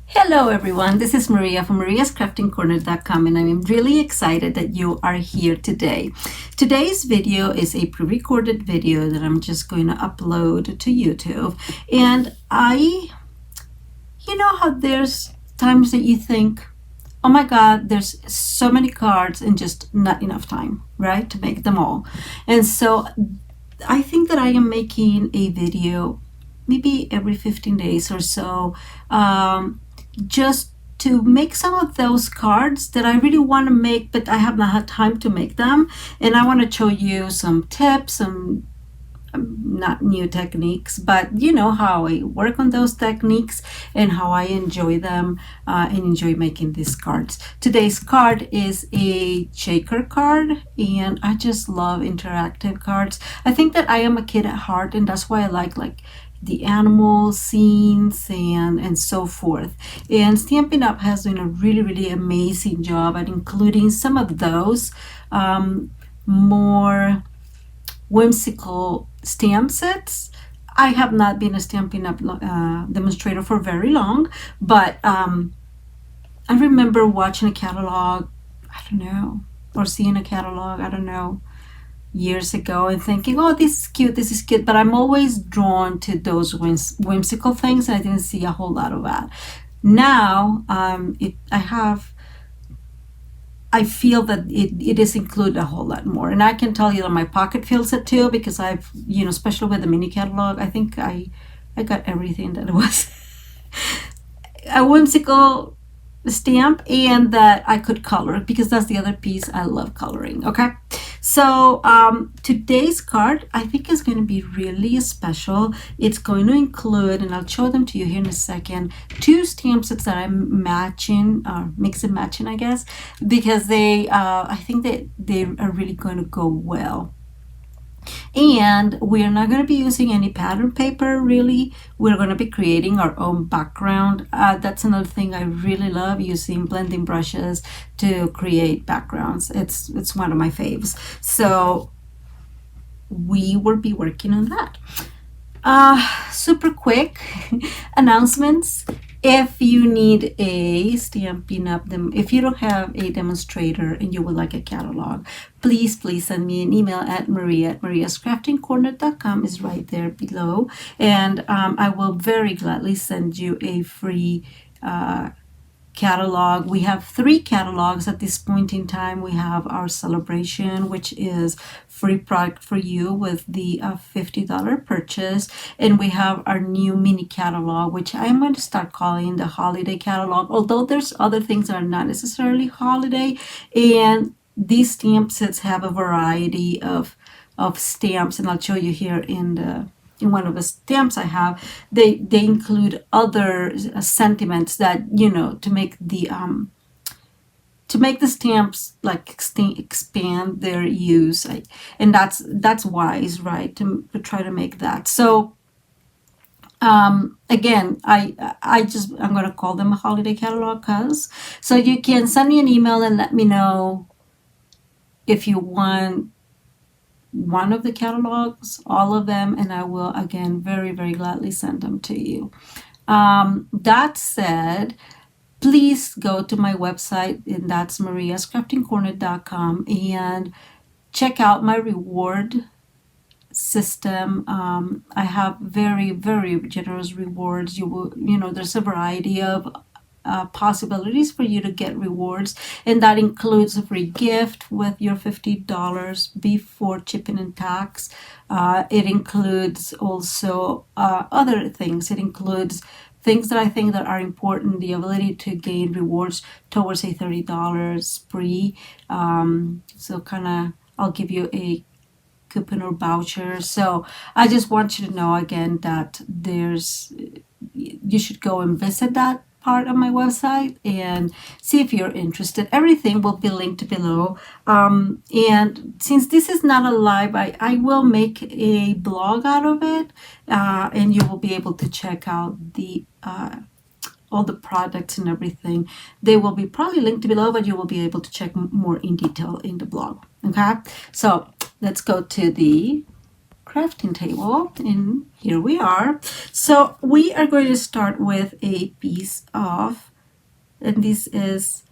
Hello everyone, this is Maria from mariascraftingcorner.com and I'm really excited that you are here today. Today's video is a pre-recorded video that I'm just going to upload to YouTube. And you know how there's times that you think, oh my God, there's so many cards and just not enough time, right, to make them all. And so I think that I am making a video maybe every 15 days or so, just to make some of those cards that I really want to make, but I have not had time to make them. And I want to show you some tips, some not new techniques, but you know how I work on those techniques and how I enjoy them and enjoy making these cards. Today's card is a shaker card, and I just love interactive cards. I think that I am a kid at heart, and that's why I like the animal scenes and so forth. And Stampin' Up has done a really amazing job at including some of those more whimsical stamp sets. I have not been a Stampin' Up demonstrator for very long, but I remember watching a catalog, I don't know, or seeing a catalog, I don't know, years ago and thinking, oh, this is cute, but I'm always drawn to those whimsical things. I didn't see a whole lot of that. Now I feel that it is included a whole lot more, and I can tell you that my pocket feels it too, because I've, you know, especially with the mini catalog, I think I got everything that was a whimsical stamp and that I could color, because that's the other piece. I love coloring. Okay, so today's card I think is going to be really special. It's going to include, and I'll show them to you here in a second, two stamp sets that I'm matching, mix and matching, I guess, because they I think that they are really going to go well. And we're not going to be using any pattern paper, really. We're going to be creating our own background. That's another thing I really love, using blending brushes to create backgrounds. It's one of my faves. So we will be working on that. Super quick announcements. If you need a Stampin' Up, if you don't have a demonstrator and you would like a catalog, please send me an email at mariascraftingcorner.com is right there below, and I will very gladly send you a free catalog. We have 3 catalogs at this point in time. We have our celebration, which is free product for you with the $50 purchase, and we have our new mini catalog, which I'm going to start calling the holiday catalog, although there's other things that are not necessarily holiday. And these stamp sets have a variety of stamps, and I'll show you here in one of the stamps I have. They include other sentiments that, you know, to make the stamps like expand their use, and that's wise, right, to try to make that. So again, I'm going to call them a holiday catalog, so you can send me an email and let me know if you want one of the catalogs, all of them, and I will, again, very gladly send them to you. That said, please go to my website, and that's mariascraftingcorner.com, and check out my reward system. I have very generous rewards. You know, there's a variety of possibilities for you to get rewards, and that includes a free gift with your $50 before shipping and tax. It includes also other things. It includes things that I think that are important: the ability to gain rewards towards a $30 spree. So kind of, I'll give you a coupon or voucher. So I just want you to know again that you should go and visit that part of my website and see if you're interested. Everything will be linked below. And since this is not a live, I will make a blog out of it, and you will be able to check out all the products and everything. They will be probably linked below, but you will be able to check more in detail in the blog. Okay, so let's go to the crafting table, and here we are. So we are going to start with a piece of, and this is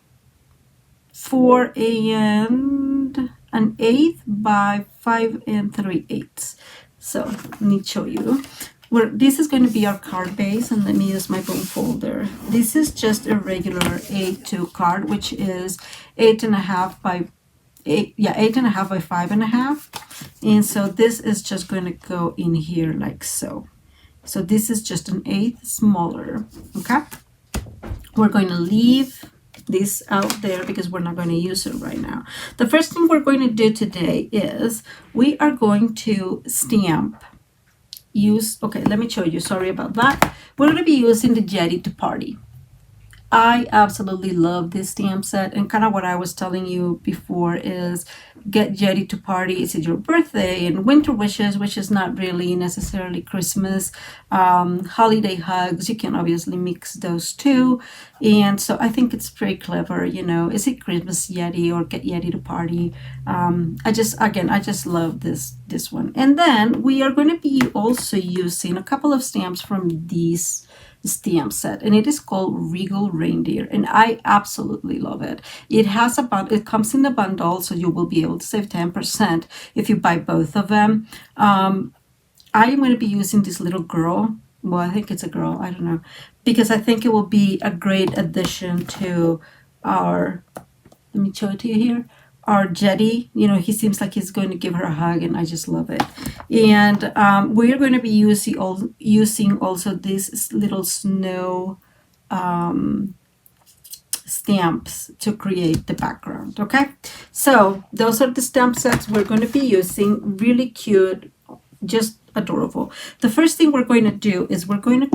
4 and an eighth by 5 3/8. So let me show you. This is going to be our card base, and let me use my bone folder. This is just a regular A2 card, which is 8.5 by 8.5 by 5.5. And so this is just going to go in here like so. So this is just an eighth smaller, okay? We're going to leave this out there because we're not going to use it right now. The first thing we're going to do today is we are going to stamp. Okay, let me show you. Sorry about that. We're going to be using the Yeti to Party. I absolutely love this stamp set, and kind of what I was telling you before is get Yeti to Party. Is it your birthday and winter wishes, which is not really necessarily Christmas, holiday hugs. You can obviously mix those two, and so I think it's pretty clever. You know, is it Christmas Yeti or get Yeti to Party? I just love this one. And then we are going to be also using a couple of stamps from these stamp set, and it is called Regal Reindeer, and I absolutely love it. It comes in the bundle, so you will be able to save 10% if you buy both of them. I'm going to be using this little girl. Well, I think it's a girl, I don't know, because I think it will be a great addition to our, let me show it to you here, our Yeti. You know, he seems like he's going to give her a hug, and I just love it. And we're going to be using also these little snow stamps to create the background, okay? So those are the stamp sets we're going to be using. Really cute, just adorable. The first thing we're going to do is we're going to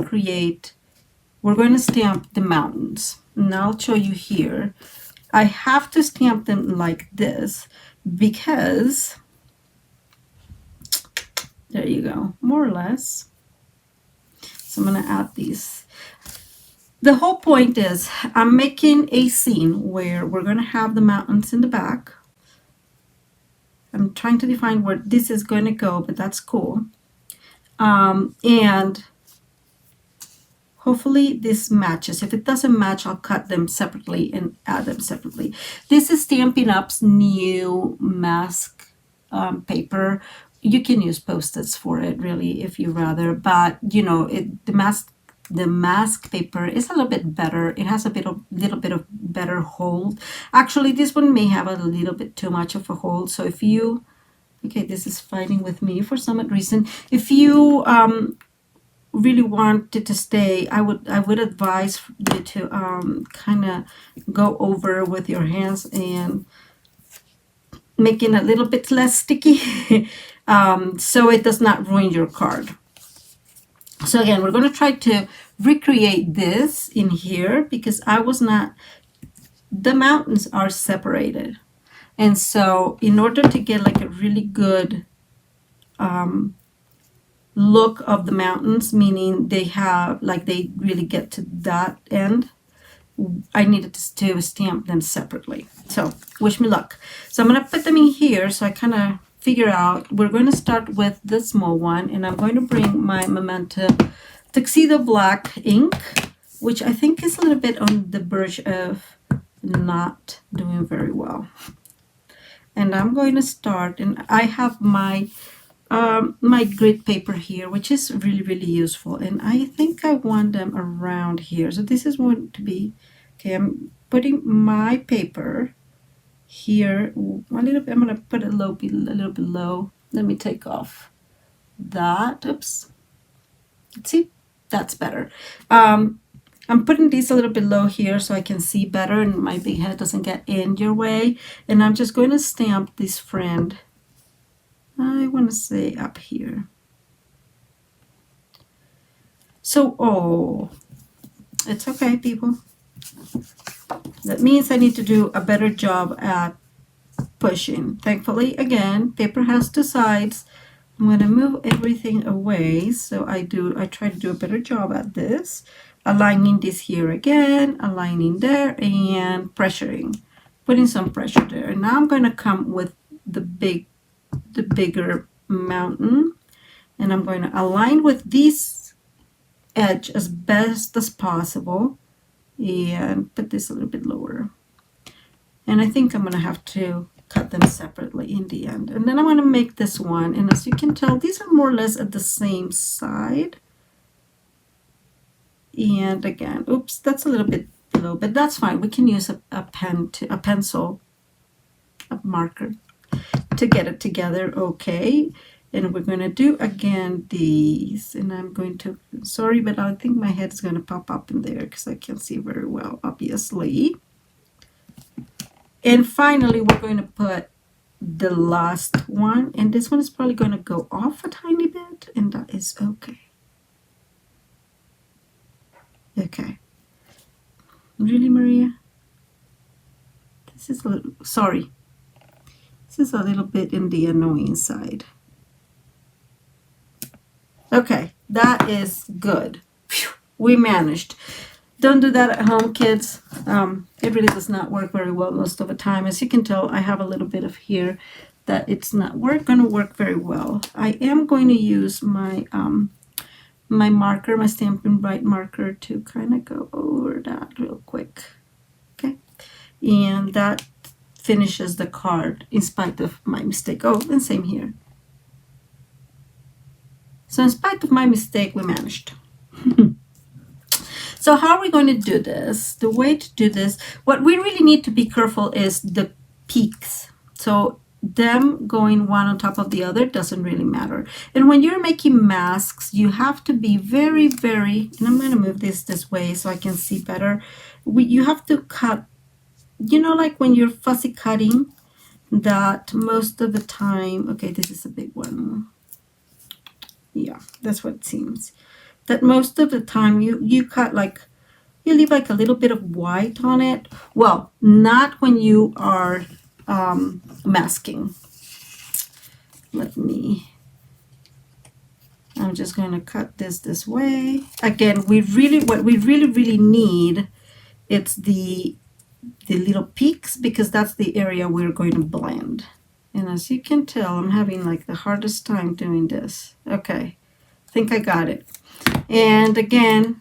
stamp the mountains. And I'll show you here. I have to stamp them like this because, there you go, more or less. So I'm going to add these. The whole point is I'm making a scene where we're going to have the mountains in the back. I'm trying to define where this is going to go, but that's cool. And hopefully this matches. If it doesn't match, I'll cut them separately and add them separately. This is Stampin'Up's new mask paper. You can use Post-its for it, really, if you rather. But you know, the mask paper is a little bit better. It has a little bit of better hold. Actually, this one may have a little bit too much of a hold. So if you, okay, this is fighting with me for some reason. If you really want it to stay, I would advise you to kind of go over with your hands and make it a little bit less sticky so it does not ruin your card. So again, we're going to try to recreate this in here because the mountains are separated, and so in order to get like a really good look of the mountains, meaning they really get to that end, I needed to stamp them separately. So wish me luck. So I'm going to put them in here so I kind of figure out. We're going to start with the small one, and I'm going to bring my Memento Tuxedo Black ink, which I think is a little bit on the verge of not doing very well. And I'm going to start, and I have my grid paper here, which is really, really useful, and I think I want them around here. So this is going to be, okay, I'm putting my paper here a little bit. I'm going to put it a little bit low. Let me take off that. Oops. Let's see, that's better. I'm putting these a little bit low here so I can see better and my big head doesn't get in your way. And I'm just going to stamp this friend, I want to say up here. So, oh, it's okay, people. That means I need to do a better job at pushing. Thankfully, again, paper has two sides. I'm going to move everything away. So I try to do a better job at this. Aligning this here again, aligning there, and pressuring. Putting some pressure there. And now I'm going to come with the bigger mountain, and I'm going to align with these edge as best as possible and put this a little bit lower. And I think I'm going to have to cut them separately in the end. And then I'm going to make this one. And as you can tell, these are more or less at the same side. And again, oops, that's a little bit below, but that's fine. We can use a pencil, a marker to get it together. Okay. And we're going to do again these. And I'm going to, sorry, but I think my head is going to pop up in there because I can't see very well, obviously. And finally, we're going to put the last one. And this one is probably going to go off a tiny bit. And that is okay. Okay. Really, Maria? This is a little, sorry. This is a little bit in the annoying side. Okay, that is good. Phew, we managed. Don't do that at home, kids. It really does not work very well most of the time. As you can tell, I have a little bit of here that it's not going to work very well. I am going to use my my marker, my Stampin' Up marker, to kind of go over that real quick. Okay, and that finishes the card in spite of my mistake. Oh, and same here. So in spite of my mistake, we managed. So how are we going to do this? The way to do this, what we really need to be careful is the peaks. So them going one on top of the other doesn't really matter. And when you're making masks, you have to be very, very, and I'm going to move this way so I can see better. You have to cut, you know, like when you're fussy cutting, that most of the time, okay, this is a big one. Yeah, that's what it seems. That most of the time you cut like, you leave like a little bit of white on it. Well, not when you are masking. I'm just going to cut this way. Again, what we really need, it's the little peaks, because that's the area we're going to blend. And as you can tell, I'm having like the hardest time doing this. Okay, I think I got it. And again,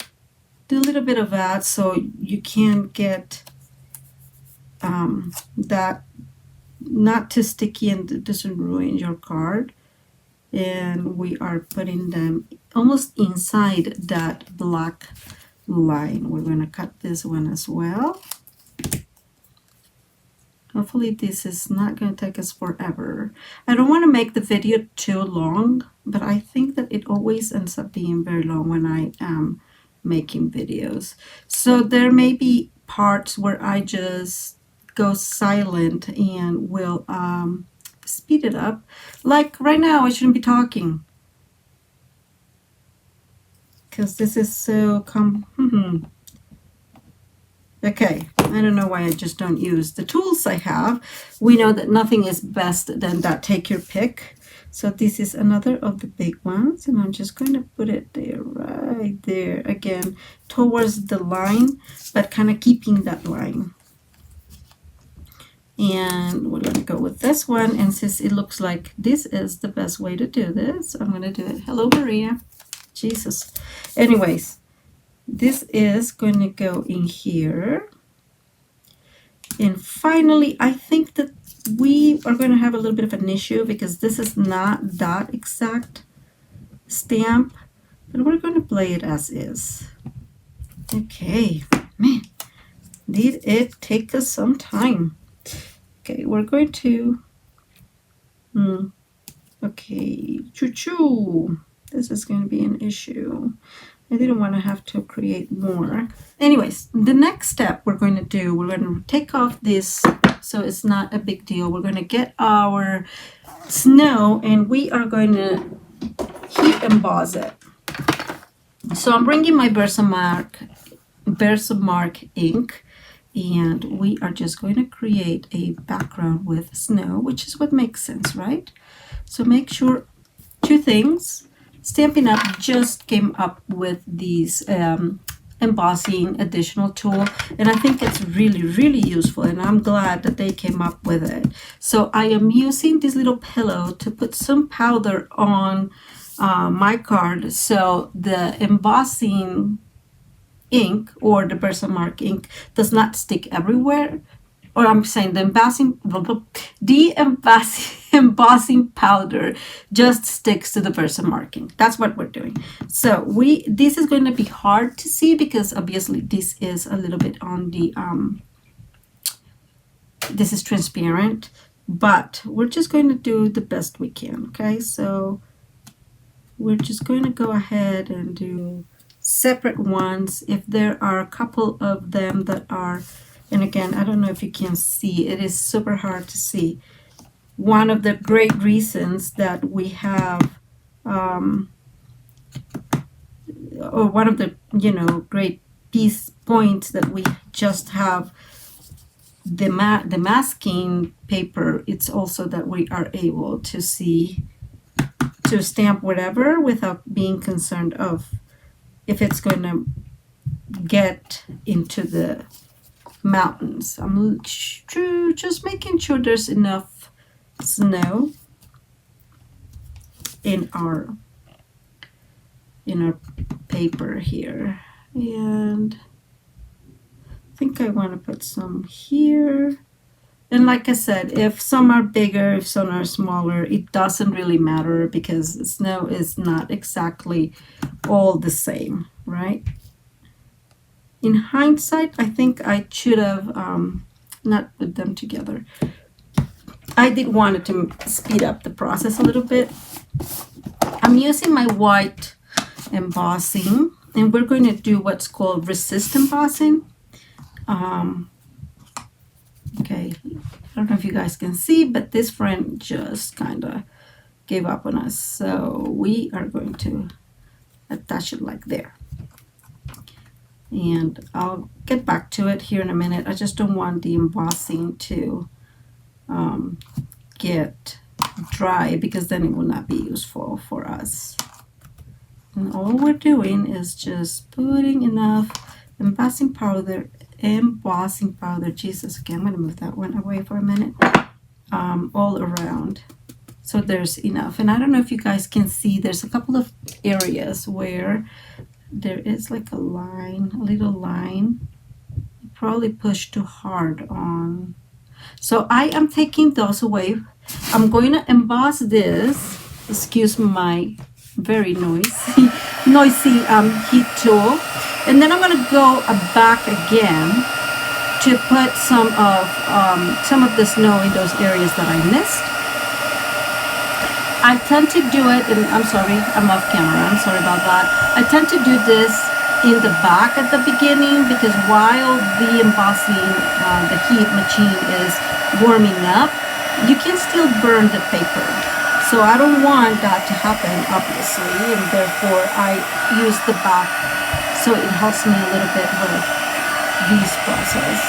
do a little bit of that so you can get that not too sticky and it doesn't ruin your card. And we are putting them almost inside that black line. We're going to cut this one as well. Hopefully this is not going to take us forever. I don't want to make the video too long, but I think that it always ends up being very long when I am making videos. So there may be parts where I just go silent and will speed it up. Like right now, I shouldn't be talking, because this is so Okay, I don't know why I just don't use the tools I have. We know that nothing is best than that. Take your pick. So this is another of the big ones, and I'm just going to put it there, right there, again, towards the line, but kind of keeping that line. And we're going to go with this one, and since it looks like this is the best way to do this, I'm going to do it. Hello, Maria. Jesus. Anyways. This is going to go in here. And finally, I think that we are going to have a little bit of an issue because this is not that exact stamp, but we're going to play it as is. Okay, man, did it take us some time? Okay, we're going to, okay, choo-choo. This is going to be an issue. I didn't want to have to create more. Anyways, the next step we're going to do, we're going to take off this so it's not a big deal. We're going to get our snow and we are going to heat emboss it. So I'm bringing my Versamark ink, and we are just going to create a background with snow, which is what makes sense, right? So make sure, two things. Stampin' Up just came up with these embossing additional tool, and I think it's really, really useful, and I'm glad that they came up with it. So I am using this little pillow to put some powder on my card, so the embossing ink or the Versamark ink does not stick everywhere. Or I'm saying the embossing powder just sticks to the Versamark ink. That's what we're doing. So this is going to be hard to see because obviously this is a little bit on the this is transparent, but we're just going to do the best we can. Okay, so we're just going to go ahead and do separate ones. If there are a couple of them that are, and again, I don't know if you can see, it is super hard to see. One of the great reasons that we have, or one of the, great points that we just have the masking paper, it's also that we are able to see, to stamp whatever without being concerned of if it's going to get into the mountains. I'm just making sure there's enough snow in our paper here, and I think I want to put some here. And like I said, if some are bigger, if some are smaller, it doesn't really matter because snow is not exactly all the same, right? In hindsight, I think I should have not put them together. I did want to speed up the process a little bit. I'm using my white embossing, and we're going to do what's called resist embossing. Okay, I don't know if you guys can see, but this friend just kind of gave up on us. So we are going to attach it like there. And I'll get back to it here in a minute. I just don't want the embossing to get dry because then it will not be useful for us. And all we're doing is just putting enough embossing powder, Jesus, okay, I'm going to move that one away for a minute, all around. So there's enough. And I don't know if you guys can see, there's a couple of areas where there is like a line, a little line. You probably pushed too hard on. So I am taking those away. I'm going to emboss this, excuse my very noisy heat tool. And then I'm going to go back again to put some of the snow in those areas that I missed. I tend to do it, and I'm sorry, I'm off camera, I'm sorry about that. I tend to do this in the back at the beginning because while the embossing, the heat machine is warming up, you can still burn the paper. So I don't want that to happen, obviously, and therefore I use the back so it helps me a little bit with this process.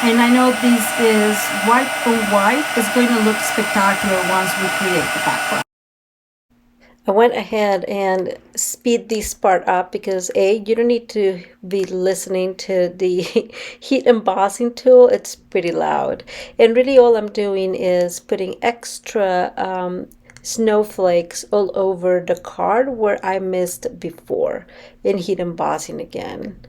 And I know this is white on white. It's going to look spectacular once we create the background. I went ahead and speed this part up because you don't need to be listening to the heat embossing tool. It's pretty loud. And really all I'm doing is putting extra snowflakes all over the card where I missed before in heat embossing again.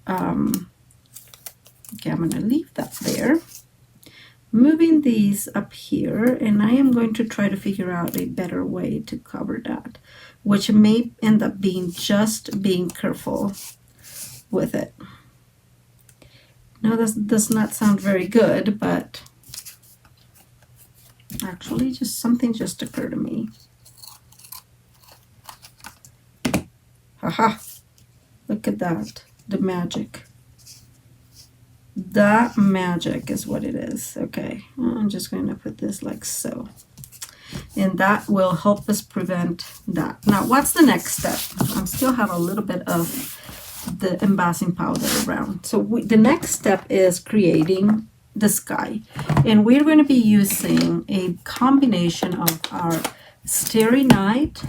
Okay, I'm going to leave that there. Moving these up here, and I am going to try to figure out a better way to cover that, which may end up being just being careful with it. Now this does not sound very good, but actually something just occurred to me. Haha, look at that, the magic. That magic is what it is. Okay, I'm just going to put this like so. And that will help us prevent that. Now, what's the next step? I still have a little bit of the embossing powder around. So the next step is creating the sky. And we're going to be using a combination of our Starry Night,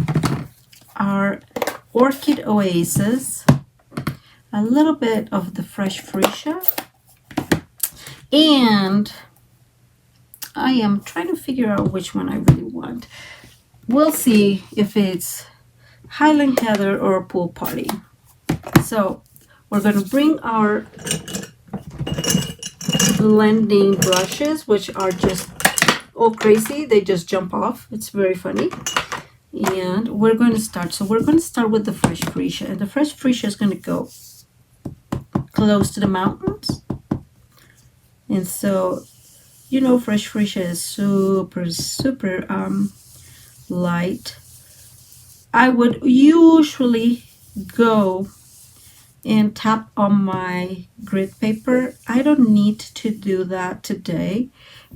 our Orchid Oasis, a little bit of the Fresh Freesia, And I am trying to figure out which one I really want. We'll see if it's Highland Heather or a Pool Party. So we're going to bring our blending brushes, which are just all crazy. They just jump off. It's very funny. And we're going to start. So we're going to start with the Fresh Freesia. And the Fresh Freesia is going to go close to the mountains. And so, you know, Fresh Freesia is super, super light. I would usually go and tap on my grid paper. I don't need to do that today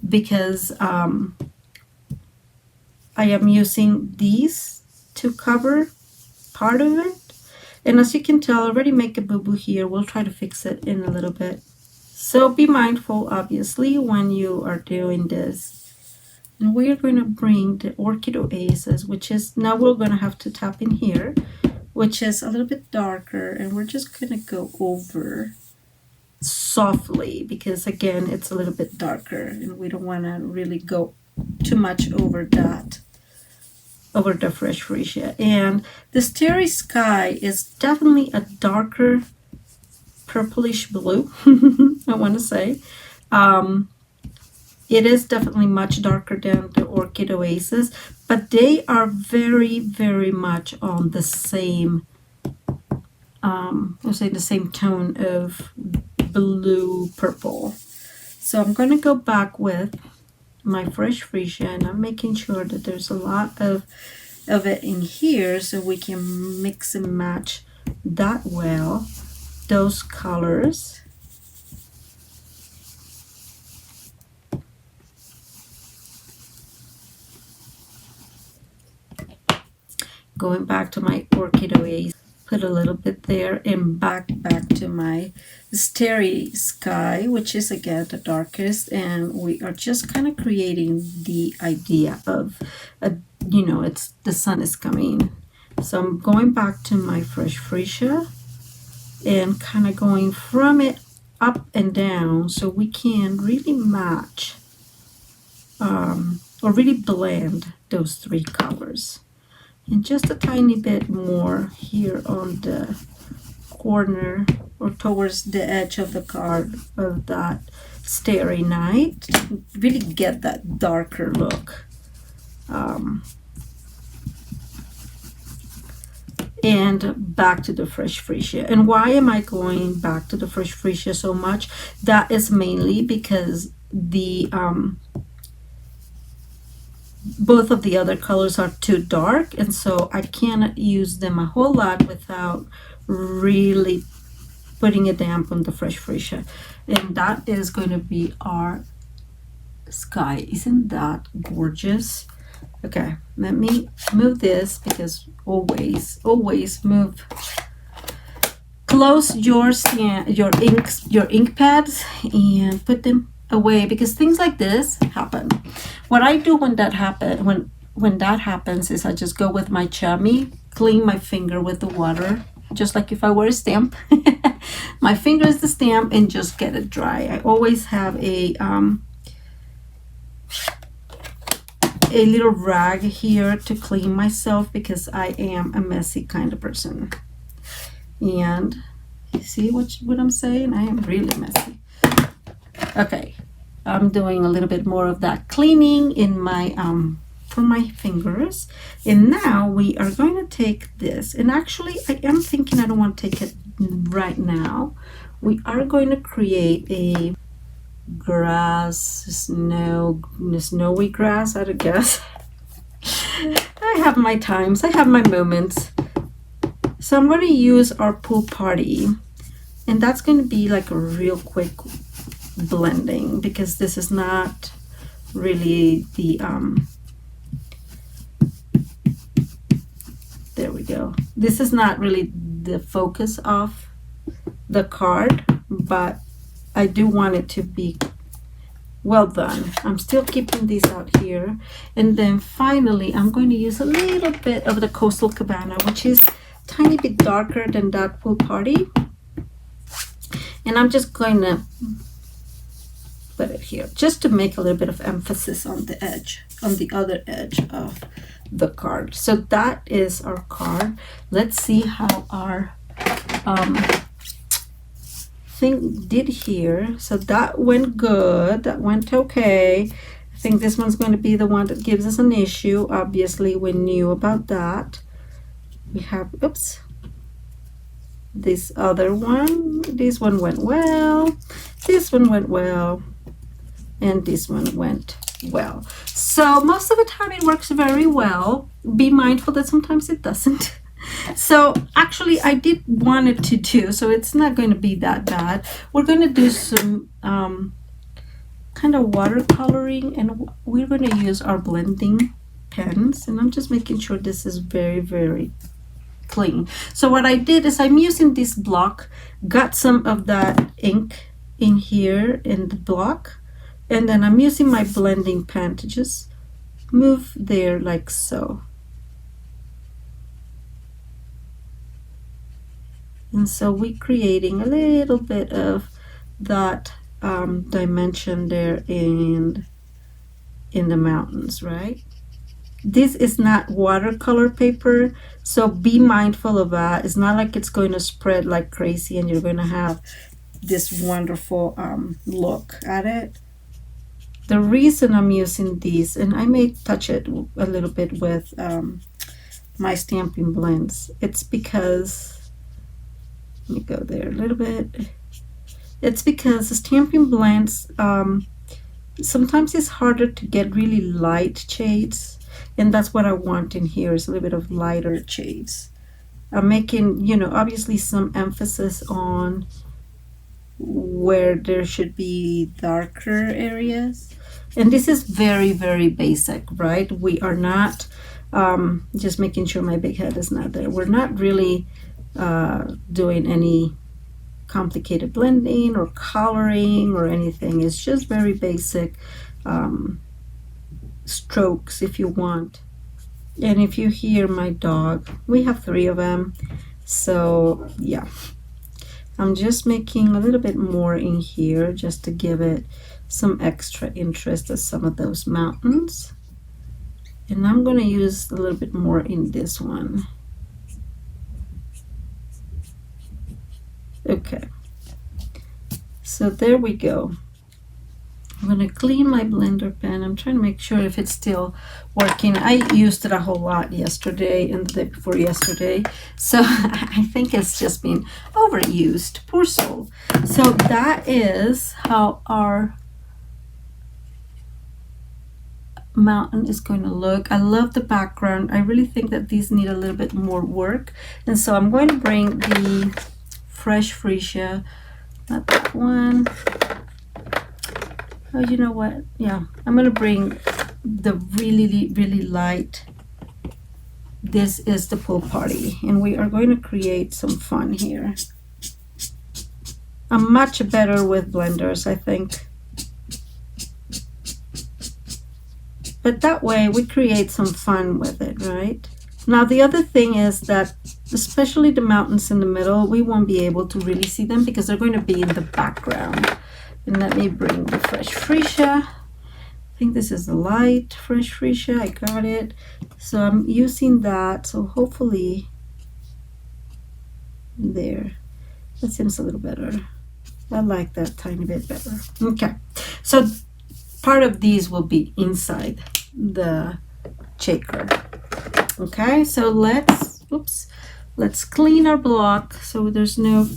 because I am using these to cover part of it. And as you can tell, I already make a boo-boo here. We'll try to fix it in a little bit. So be mindful, obviously, when you are doing this. And we're going to bring the Orchid Oasis, which is, now we're going to have to tap in here, which is a little bit darker, and we're just going to go over softly because, again, it's a little bit darker, and we don't want to really go too much over that, over the Fresh Freesia. And the Starry Sky is definitely a darker purplish blue, I want to say. It is definitely much darker than the Orchid Oasis, but they are very, very much on the same, I'll say the same tone of blue purple. So I'm going to go back with my Fresh Freesia, and I'm making sure that there's a lot of it in here so we can mix and match that well, those colors. Going back to my Orchid Oasis, put a little bit there, and back to my Starry Sky, which is again the darkest, and we are just kind of creating the idea of you know, it's the sun is coming. So I'm going back to my Fresh Freesia and kind of going from it up and down so we can really match or really blend those three colors. And just a tiny bit more here on the corner or towards the edge of the card of that Starry Night to really get that darker look. And back to the Fresh Freesia. And why am I going back to the Fresh Freesia so much? That is mainly because the both of the other colors are too dark, and so I cannot use them a whole lot without really putting a damp on the Fresh Freesia. And that is going to be our sky. Isn't that gorgeous? Okay, let me move this because always move. Close your ink pads and put them away because things like this happen. What I do when that happens is I just go with my chamois, clean my finger with the water, just like if I were a stamp. My finger is the stamp, and just get it dry. I always have a little rag here to clean myself because I am a messy kind of person. And you see what I'm saying? I am really messy. Okay, I'm doing a little bit more of that cleaning in my for my fingers. And now we are going to take this, and actually I am thinking I don't want to take it right now. We are going to create a snowy grass, I guess. I have my times, I have my moments. So I'm going to use our Pool Party, and that's going to be like a real quick blending because this is not really the there we go. This is not really the focus of the card, but I do want it to be well done. I'm still keeping these out here. And then finally, I'm going to use a little bit of the Coastal Cabana, which is a tiny bit darker than that Pool Party. And I'm just going to put it here just to make a little bit of emphasis on the edge, on the other edge of the card. So that is our card. Let's see how our thing did here. So that went good, that went okay. I think this one's going to be the one that gives us an issue. Obviously we knew about that. We have, oops, this other one. This one went well, this one went well, and this one went well. So most of the time it works very well. Be mindful that sometimes it doesn't. So actually I did want it to do, so it's not going to be that bad. We're going to do some kind of watercoloring, and we're going to use our blending pens, and I'm just making sure this is very, very clean. So what I did is I'm using this block, got some of that ink in here in the block, and then I'm using my blending pen to just move there like so. And so we're creating a little bit of that dimension there in the mountains, right? This is not watercolor paper, so be mindful of that. It's not like it's going to spread like crazy and you're going to have this wonderful look at it. The reason I'm using these, and I may touch it a little bit with my stamping blends, it's because, let me go there a little bit. It's because the stamping blends, sometimes it's harder to get really light shades, and that's what I want in here, is a little bit of lighter shades. I'm making, you know, obviously some emphasis on where there should be darker areas. And this is very, very basic, right? We are not, just making sure my big head is not there. We're not really doing any complicated blending or coloring or anything. It's just very basic strokes if you want. And if you hear my dog, we have 3 of them, so yeah, I'm just making a little bit more in here just to give it some extra interest as some of those mountains. And I'm going to use a little bit more in this one. Okay, so there we go. I'm going to clean my blender pen. I'm trying to make sure if it's still working. I used it a whole lot yesterday and the day before yesterday, so I think it's just been overused. Poor soul. So that is how our mountain is going to look. I love the background. I really think that these need a little bit more work, and so I'm going to bring the fresh freesia, not that one. Oh, you know what? Yeah, I'm going to bring the really, really light. This is the pool party, and we are going to create some fun here. I'm much better with blenders, I think. But that way we create some fun with it, right? Now the other thing is that especially the mountains in the middle, we won't be able to really see them because they're going to be in the background. And let me bring the fresh freesia. I think this is the light fresh freesia. I got it. So I'm using that. So hopefully there. That seems a little better. I like that tiny bit better. Okay. So part of these will be inside the shaker. Okay, so let's clean our block so there's no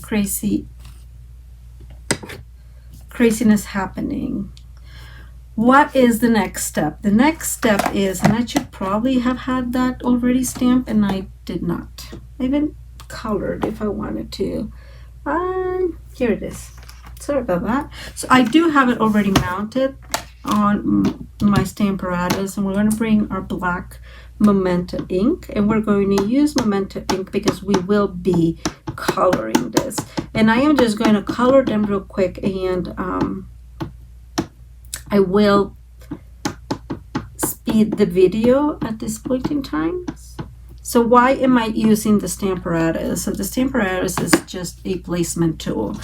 craziness happening. What is the next step? The next step is, and I should probably have had that already stamped, and I did not. I even colored if I wanted to. Here it is. Sorry about that. So I do have it already mounted on my Stamparatus, and we're going to bring our black Memento ink, and we're going to use Memento ink because we will be coloring this. And I am just going to color them real quick, and I will speed the video at this point in time. So why am I using the Stamparatus? So the Stamparatus is just a placement tool.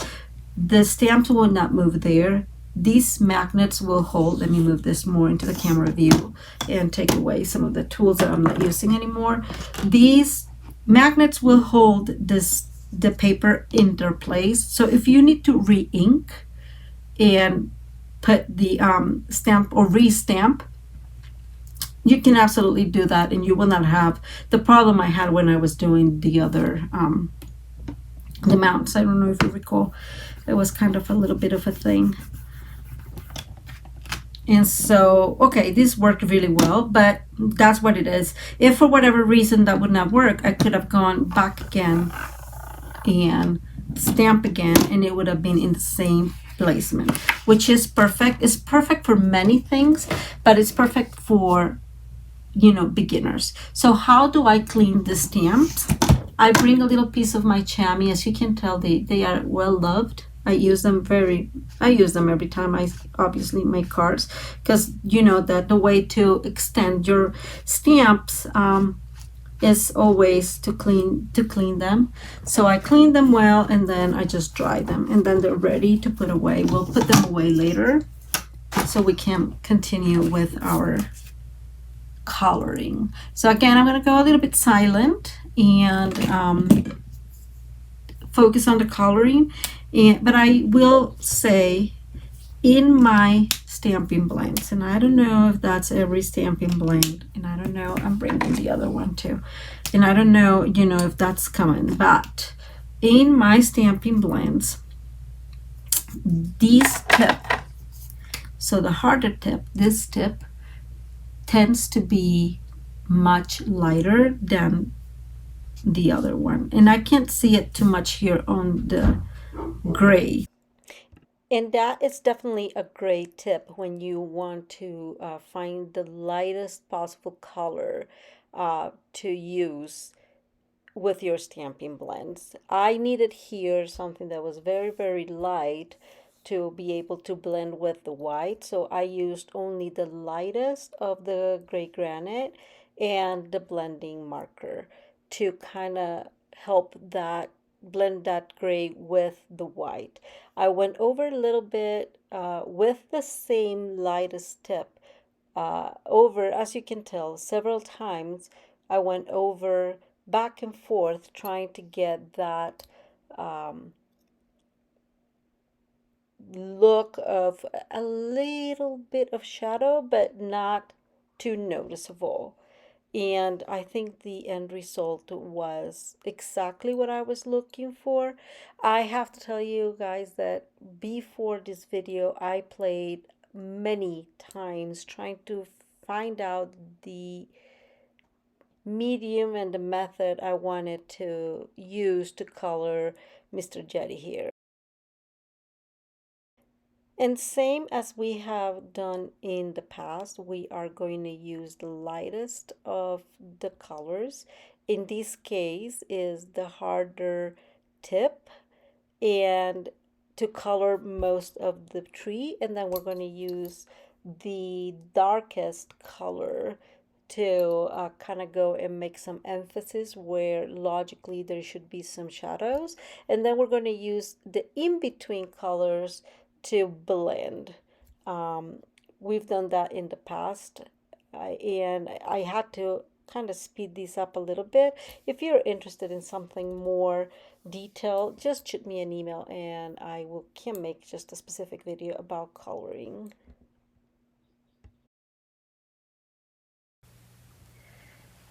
The stamp tool will not move there. these magnets will hold. Let me move this more into the camera view and take away some of the tools that I'm not using anymore. These magnets will hold the paper in their place. So if you need to re-ink and put the stamp or re-stamp, you can absolutely do that, and you will not have the problem I had when I was doing the other the mounts. I don't know if you recall, it was kind of a little bit of a thing. And so, okay, this worked really well, but that's what it is. If for whatever reason that would not work, I could have gone back again and stamp again, and it would have been in the same placement, which is perfect. It's perfect for many things, but it's perfect for, you know, beginners. So how do I clean the stamps? I bring a little piece of my chamois. As you can tell, they are well loved. I use them every time I obviously make cards, because you know that the way to extend your stamps is always to clean them. So I clean them well, and then I just dry them, and then they're ready to put away. We'll put them away later so we can continue with our coloring. So again, I'm going to go a little bit silent and focus on the coloring, but I will say in my stamping blends, and I don't know if that's every stamping blend, and I don't know, I'm bringing the other one too, and I don't know, you know, if that's coming, but in my stamping blends, these tip, so the harder tip, this tip tends to be much lighter than the other one, and I can't see it too much here on the gray. And that is definitely a great tip when you want to find the lightest possible color to use with your stamping blends. I needed here something that was very, very light to be able to blend with the white. So I used only the lightest of the gray granite and the blending marker to kind of help that blend that gray with the white. I went over a little bit with the same lightest tip over, as you can tell, several times. I went over back and forth trying to get that look of a little bit of shadow, but not too noticeable. And I think the end result was exactly what I was looking for. I have to tell you guys that before this video, I played many times trying to find out the medium and the method I wanted to use to color Mr. Yeti here. And same as we have done in the past, we are going to use the lightest of the colors. In this case is the harder tip, and to color most of the tree, and then we're going to use the darkest color to kind of go and make some emphasis where logically there should be some shadows, and then we're going to use the in-between colors to blend. We've done that in the past, and I had to kind of speed these up a little bit. If you're interested in something more detailed, just shoot me an email and can make just a specific video about coloring.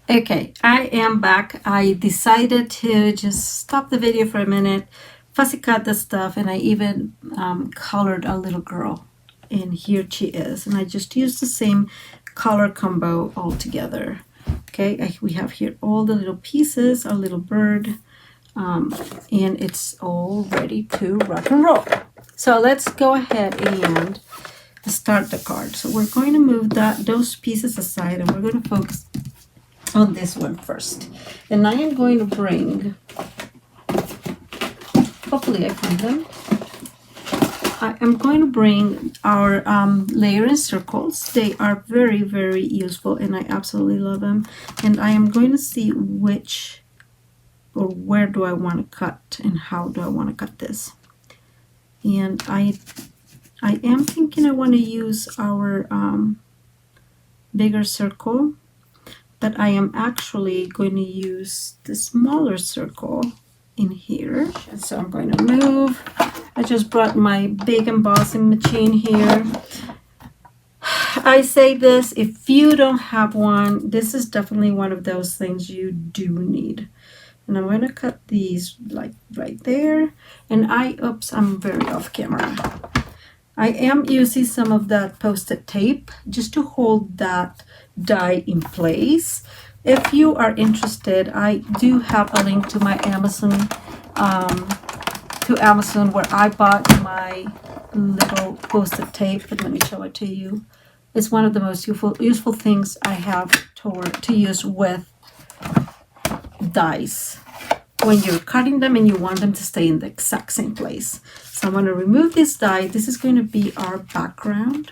Okay, I am back. I decided to just stop the video for a minute, fussy cut the stuff, and I even colored a little girl. And here she is. And I just used the same color combo all together. Okay, we have here all the little pieces, our little bird, and it's all ready to rock and roll. So let's go ahead and start the card. So we're going to move those pieces aside, and we're going to focus on this one first. And I am going to bring, hopefully I find them. I am going to bring our layer and circles. They are very, very useful, and I absolutely love them. And I am going to see which or where do I want to cut and how do I want to cut this. And I I am thinking I want to use our bigger circle, but I am actually going to use the smaller circle in here. So I'm going to move. I just brought my big embossing machine here. I say this, if you don't have one, this is definitely one of those things you do need. And I'm going to cut these like right there. And oops, I'm very off camera. I am using some of that Post-it tape just to hold that die in place. If you are interested, I do have a link to my Amazon, where I bought my little Post-it tape. But let me show it to you. It's one of the most useful things I have to use with dies when you're cutting them and you want them to stay in the exact same place. So I'm going to remove this die. This is going to be our background.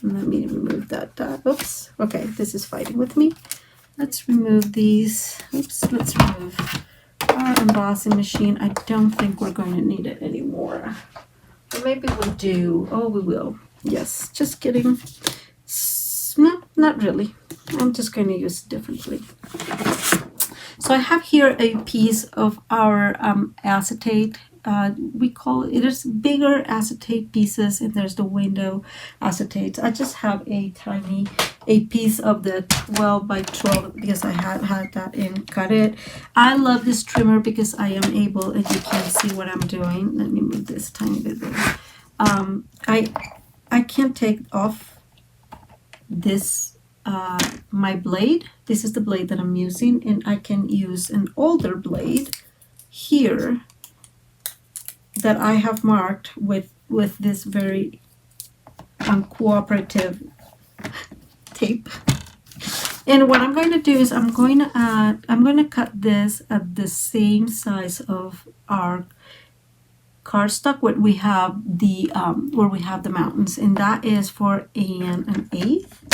Let me remove that die. Oops. Okay, this is fighting with me. Let's remove these. Oops, let's remove our embossing machine. I don't think we're going to need it anymore. Or maybe we do. Oh, we will. Yes, just kidding. No, not really. I'm just going to use it differently. So I have here a piece of our acetate. We call it, there's bigger acetate pieces and there's the window acetate. I just have a piece of the 12 by 12 because I had that in cut it. I love this trimmer because I am able, and you can see what I'm doing. Let me move this tiny bit there. I can take off this my blade. This is the blade that I'm using, and I can use an older blade here that I have marked with this very uncooperative tape. And what I'm going to do is I'm going to cut this at the same size of our cardstock where we have the mountains, and that is for an eighth.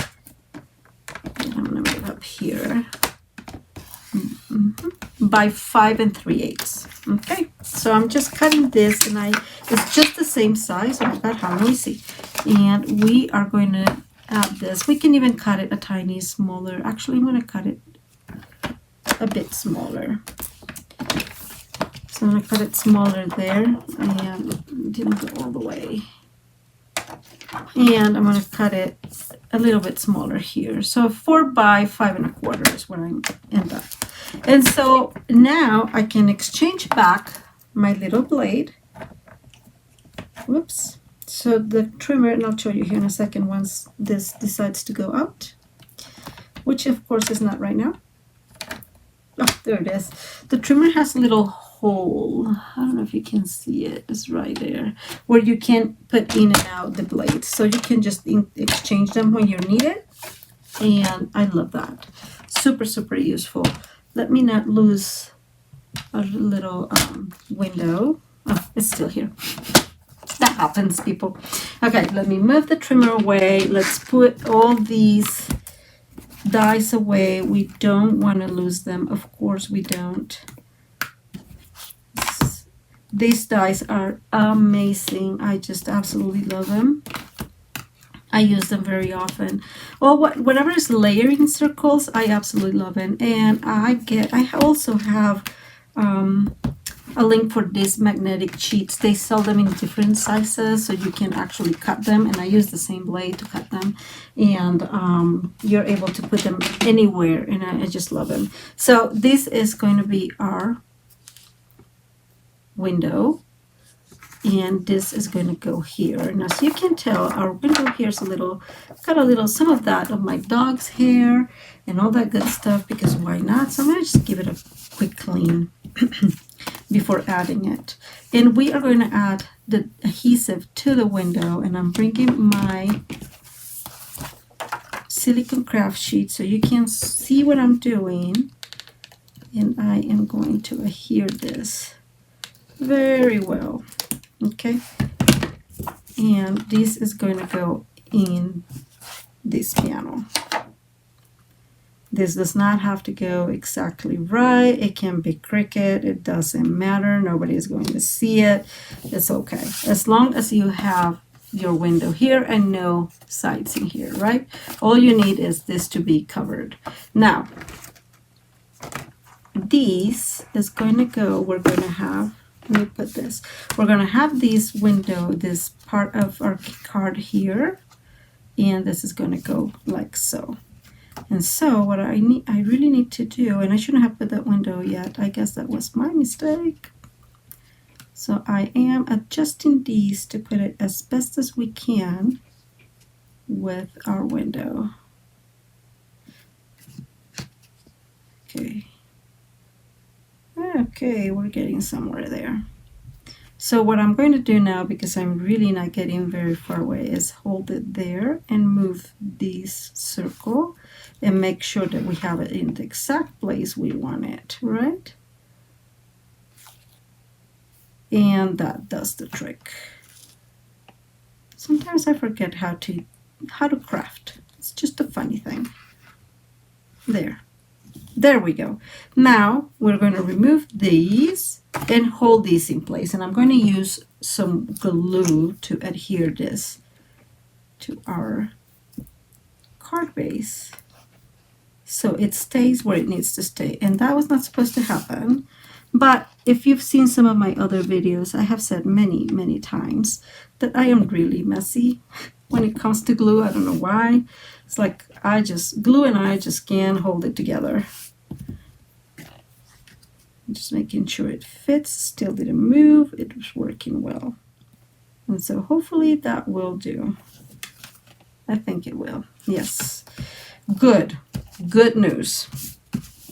And I'm going to move up here by 5 3/8. Okay, so I'm just cutting this, and it's just the same size. Oh my God, how noisy! And we are going to add this. We can even cut it a tiny smaller. Actually, I'm going to cut it a bit smaller. So I'm going to cut it smaller there, and didn't go all the way. And I'm going to cut it a little bit smaller here. So 4 by 5 1/4 is what I end up. And so now I can exchange back my little blade. Whoops. So the trimmer, and I'll show you here in a second once this decides to go out, which of course is not right now. Oh, there it is. The trimmer has a little hole. I don't know if you can see it. It's right there where you can put in and out the blades. So you can just exchange them when you need it. And I love that. Super, super useful. Let me not lose a little window. Oh, it's still here. That happens, people. Okay, let me move the trimmer away. Let's put all these dies away. We don't want to lose them. Of course we don't. These dies are amazing. I just absolutely love them. I use them very often. Well, whatever is layering circles, I absolutely love it. And I also have a link for these magnetic sheets. They sell them in different sizes, so you can actually cut them. And I use the same blade to cut them. And you're able to put them anywhere, and I just love them. So this is going to be our window, and this is going to go here. Now, so you can tell our window here is got some of that of my dog's hair and all that good stuff, because why not? So I'm going to just give it a quick clean before adding it. And we are going to add the adhesive to the window, and I'm bringing my silicone craft sheet so you can see what I'm doing, and I am going to adhere this very well. Okay, and this is going to go in this panel. This does not have to go exactly right. It can be crooked. It doesn't matter. Nobody is going to see it. It's okay. As long as you have your window here and no sides in here, right? All you need is this to be covered. Now, these is going to go, we're going to have, let me put this, we're going to have this window, this part of our card here, and this is going to go like so. And so what I really need to do, and I shouldn't have put that window yet, I guess that was my mistake. So I am adjusting these to put it as best as we can with our window. Okay. Okay, we're getting somewhere there. So what I'm going to do now, because I'm really not getting very far away, is hold it there and move this circle and make sure that we have it in the exact place we want it, right? And that does the trick. Sometimes I forget how to craft. It's just a funny thing. There we go. Now we're going to remove these and hold these in place, and I'm going to use some glue to adhere this to our card base so it stays where it needs to stay. And that was not supposed to happen, but if you've seen some of my other videos, I have said many times that I am really messy when it comes to glue. I don't know why. It's like glue and I just can't hold it together. Just making sure it fits, still didn't move, it was working well. And so hopefully that will do. I think it will. Yes. Good news.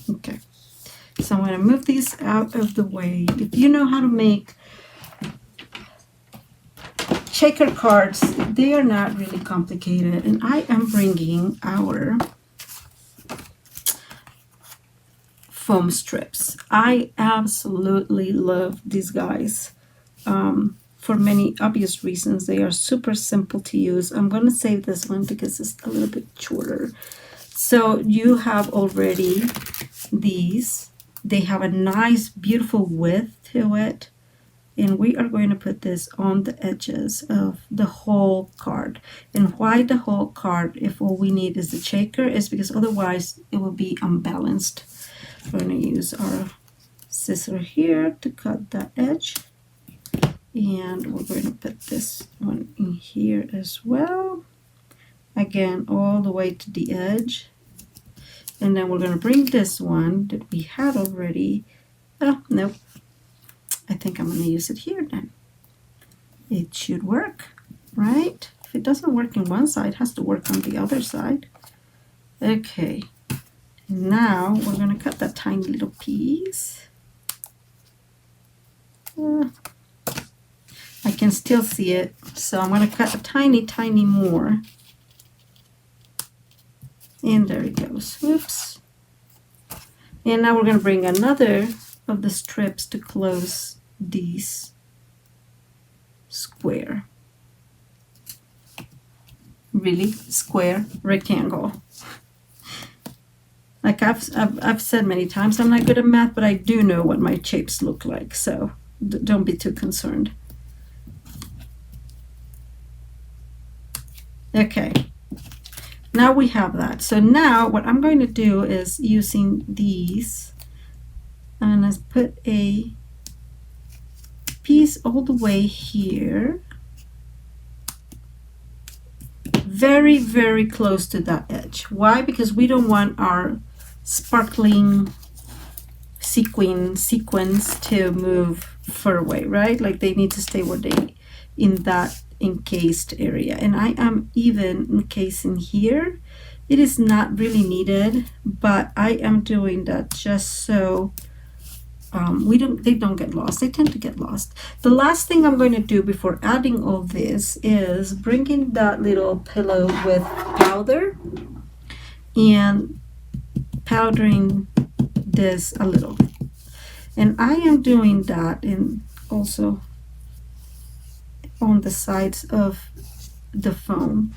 Okay. So I'm going to move these out of the way. If you know how to make shaker cards, they are not really complicated. And I am bringing our foam strips. I absolutely love these guys. For many obvious reasons, they are super simple to use. I'm going to save this one because it's a little bit shorter. So you have already these. They have a nice, beautiful width to it. And we are going to put this on the edges of the whole card. And why the whole card, if all we need is the shaker, is because otherwise it will be unbalanced. We're going to use our scissor here to cut that edge. And we're going to put this one in here as well. Again, all the way to the edge. And then we're going to bring this one that we had already. Oh, nope. I think I'm going to use it here then. It should work, right? If it doesn't work in one side, it has to work on the other side. Okay. Now we're going to cut that tiny little piece. I can still see it, so I'm going to cut a tiny more. And there it goes. Oops. And now we're going to bring another of the strips to close these square. Really? Square rectangle. Like I've said many times, I'm not good at math, but I do know what my shapes look like, so don't be too concerned. Okay. Now we have that. So now what I'm going to do is using these, I'm going to put a piece all the way here, very close to that edge. Why? Because we don't want our sparkling sequins to move far away, right? Like they need to stay where they in that encased area. And I am even encasing here. It is not really needed, but I am doing that just so they don't get lost. They tend to get lost. The last thing I'm going to do before adding all this is bringing that little pillow with powder and powdering this a little. And I am doing that in also on the sides of the foam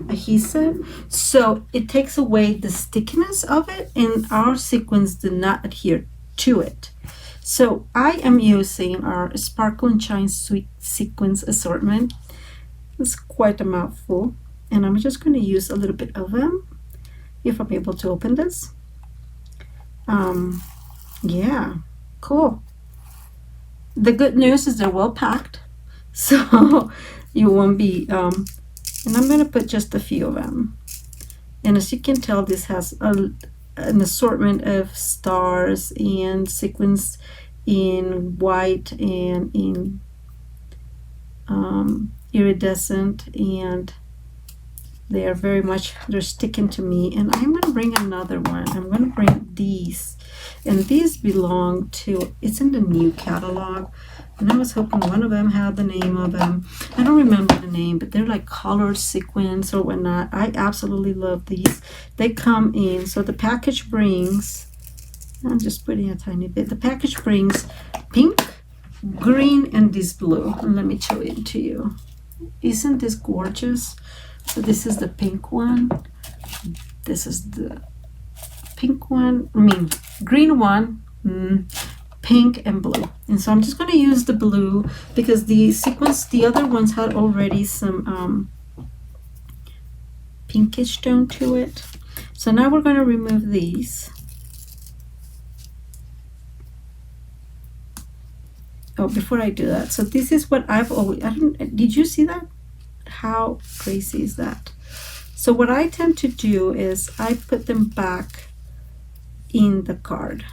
adhesive, so it takes away the stickiness of it and our sequins do not adhere to it. So I am using our Sparkle and Shine Sweet Sequins assortment. It's quite a mouthful, and I'm just going to use a little bit of them if I'm able to open this. Yeah, cool. The good news is they're well packed, so you won't be, and I'm going to put just a few of them. And as you can tell, this has an assortment of stars and sequins in white and in iridescent, and they are very much, they're sticking to me. And I'm going to bring another one. I'm going to bring these, and these belong to, it's in the new catalog, and I was hoping one of them had the name of them. I don't remember the name, but they're like colored sequins or whatnot. I absolutely love these. They come in, so the package brings, I'm just putting a tiny bit, the package brings pink, green, and this blue. And let me show it to you. Isn't this gorgeous? So this is the pink one, this is the pink one, green one, pink and blue. And so I'm just going to use the blue because the sequence, the other ones had already some pinkish tone to it. So now we're going to remove these. Oh, before I do that, so this is what I've always, did you see that? How crazy is that? So what I tend to do is I put them back in the card.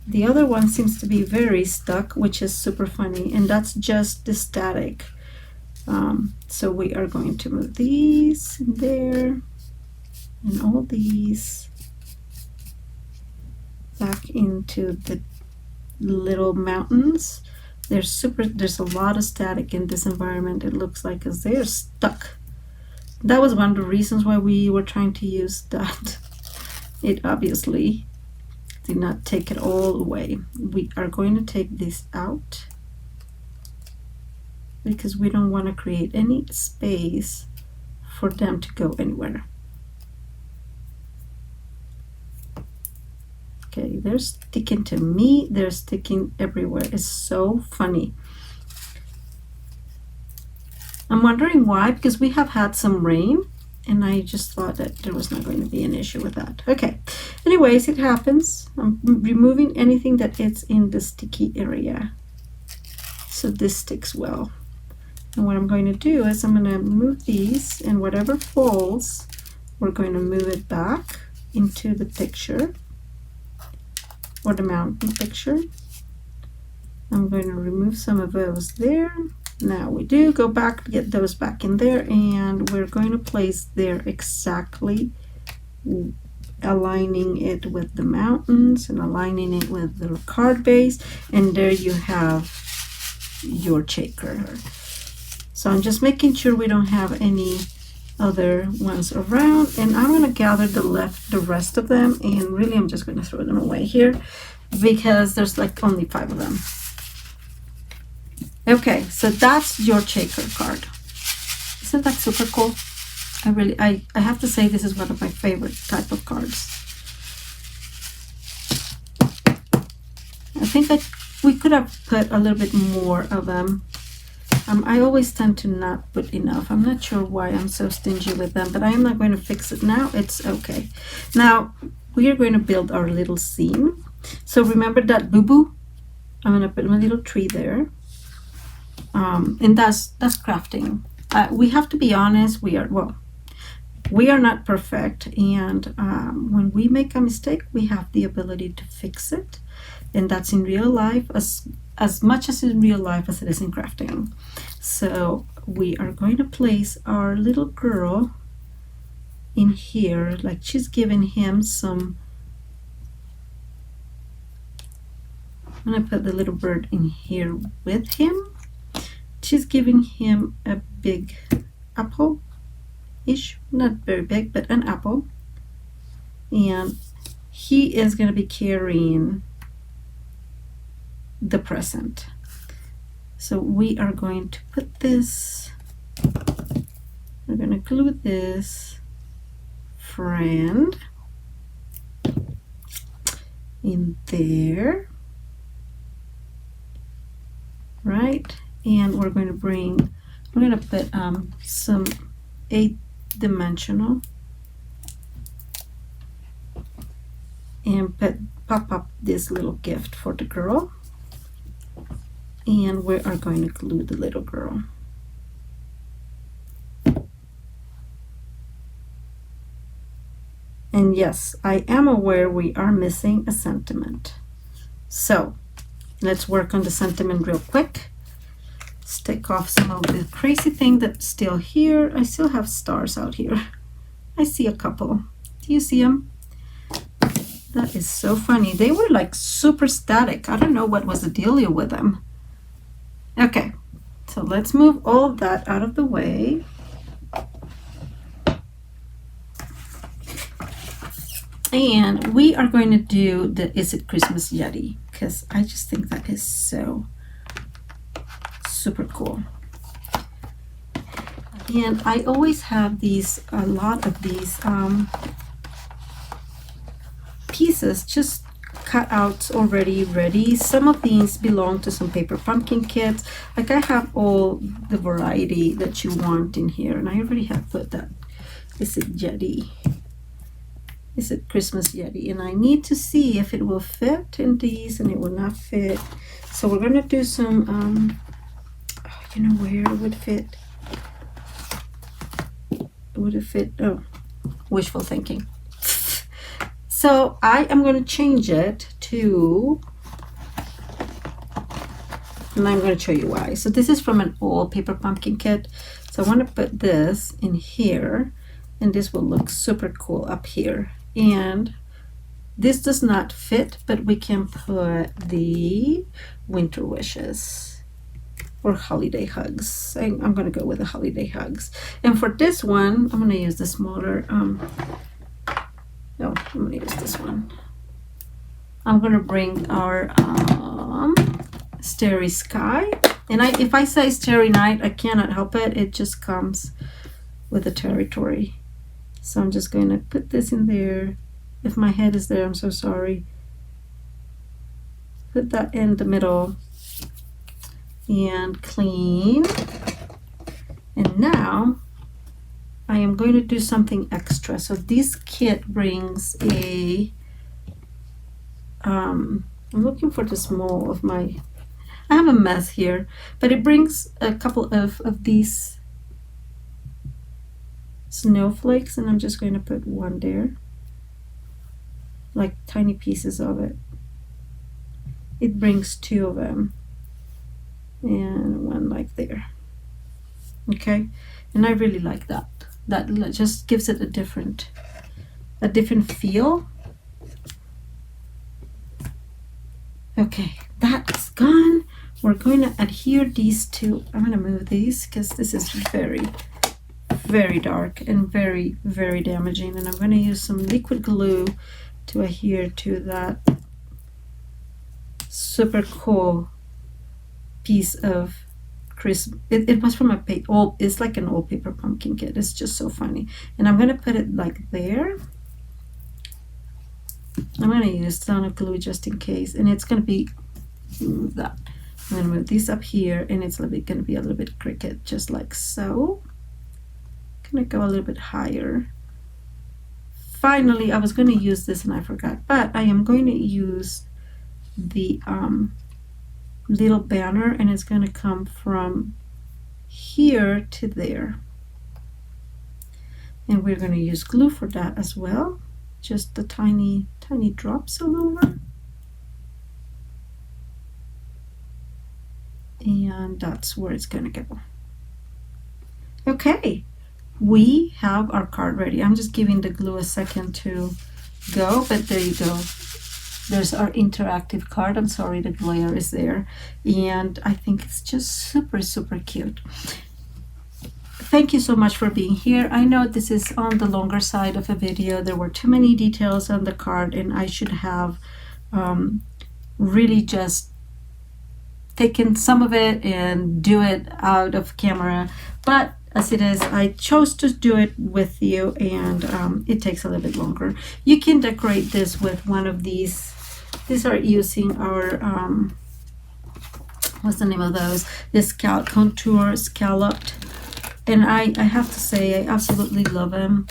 The other one seems to be very stuck, which is super funny, and that's just the static. So we are going to move these in there and all these back into the little mountains. There's a lot of static in this environment, it looks like, because they're stuck. That was one of the reasons why we were trying to use that. It obviously did not take it all away. We are going to take this out because we don't want to create any space for them to go anywhere. Okay, they're sticking to me, they're sticking everywhere. It's so funny. I'm wondering why, because we have had some rain, and I just thought that there was not going to be an issue with that. Okay, anyways, it happens. I'm removing anything that is in the sticky area, so this sticks well. And what I'm going to do is I'm going to move these, and whatever falls, we're going to move it back into the picture, or the mountain picture. I'm going to remove some of those there. Now we do go back to get those back in there, and we're going to place there exactly, aligning it with the mountains and aligning it with the card base, and there you have your shaker. So I'm just making sure we don't have any other ones around, and I'm going to gather the rest of them, and really I'm just going to throw them away here because there's like only 5 of them. Okay, so that's your shaker card. Isn't that super cool? I have to say, this is one of my favorite type of cards. I think that we could have put a little bit more of them. I always tend to not put enough. I'm not sure why I'm so stingy with them, but I am not going to fix it now. It's okay. Now we are going to build our little scene. So remember that boo-boo? I'm going to put my little tree there. And that's crafting. We have to be honest. We are not perfect, and when we make a mistake, we have the ability to fix it, and that's in real life as much as in real life as it is in crafting. So we are going to place our little girl in here, like she's giving him some. I'm going to put the little bird in here with him. She's giving him a big apple-ish, not very big, but an apple. And he is going to be carrying the present. So we are going to put this, we're going to glue this friend in there, right? And we're going to bring we're gonna put some 8-dimensional and pop up this little gift for the girl, and we are going to glue the little girl. And yes, I am aware we are missing a sentiment. So let's work on the sentiment real quick. Let's take off some of the crazy thing that's still here. I still have stars out here. I see a couple. Do you see them? That is so funny. They were like super static. I don't know what was the dealio with them. Okay, so let's move all of that out of the way. And we are going to do the Is It Christmas Yeti, because I just think that is so super cool. And I always have a lot of these pieces just cut out already ready. Some of these belong to some paper pumpkin kits. Like I have all the variety that you want in here, and I already have put that Is It Yeti. Is It Christmas Yeti, and I need to see if it will fit in these, and it will not fit. So we're gonna do some you know where it would fit. Would it fit? Oh, wishful thinking. So I am going to change it to, and I'm going to show you why. So this is from an old paper pumpkin kit. So I want to put this in here, and this will look super cool up here. And this does not fit, but we can put the winter wishes or holiday hugs. I'm going to go with the holiday hugs. And for this one, I'm going to use the smaller, no, I'm going to use this one. I'm going to bring our Starry Sky. And if I say Starry Night, I cannot help it. It just comes with the territory. So I'm just going to put this in there. If my head is there, I'm so sorry. Put that in the middle and clean. And now I am going to do something extra. So this kit brings a I'm looking for the small of my, I have a mess here, but it brings a couple of these snowflakes, and I'm just going to put one there, like tiny pieces of it. It brings 2 of them and one like there. Okay, and I really like that. That just gives it a different feel. Okay, that's gone. We're going to adhere these two. I'm going to move these because this is very, very dark and very, very damaging. And I'm going to use some liquid glue to adhere to that super cool piece of Christmas. It was from it's like an old paper pumpkin kit. It's just so funny. And I'm going to put it like there. I'm going to use a ton of glue just in case, and it's going to be that. I'm going to move these up here, and it's going to be a little bit crooked, just like so. I'm going to go a little bit higher. Finally, I was going to use this and I forgot, but I am going to use the little banner, and it's going to come from here to there. And we're going to use glue for that as well. Just the tiny drops all over. And that's where it's going to go. Okay, we have our card ready. I'm just giving the glue a second to go, but there you go. There's our interactive card. I'm sorry the glare is there. And I think it's just super, super cute. Thank you so much for being here. I know this is on the longer side of a video. There were too many details on the card, and I should have really just taken some of it and do it out of camera. But as it is, I chose to do it with you, and it takes a little bit longer. You can decorate this with one of these. These are using our what's the name of those? This contour scalloped. And I have to say, I absolutely love them.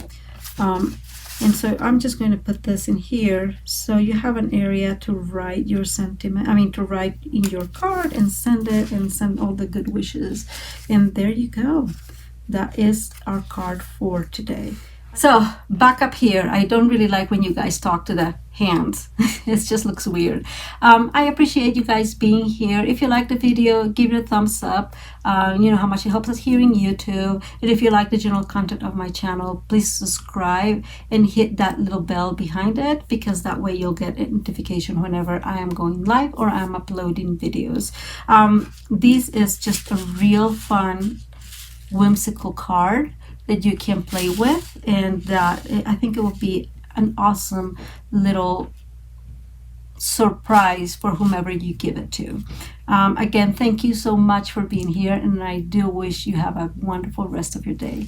And so I'm just going to put this in here so you have an area to write your sentiment, to write in your card and send it and send all the good wishes. And there you go. That is our card for today. So back up here, I don't really like when you guys talk to the hands. It just looks weird. I appreciate you guys being here. If you like the video, give it a thumbs up. You know how much it helps us here in YouTube. And if you like the general content of my channel, please subscribe and hit that little bell behind it, because that way you'll get a notification whenever I am going live or I'm uploading videos. This is just a real fun, whimsical card that you can play with, and I think it will be an awesome little surprise for whomever you give it to. Again, thank you so much for being here, and I do wish you have a wonderful rest of your day.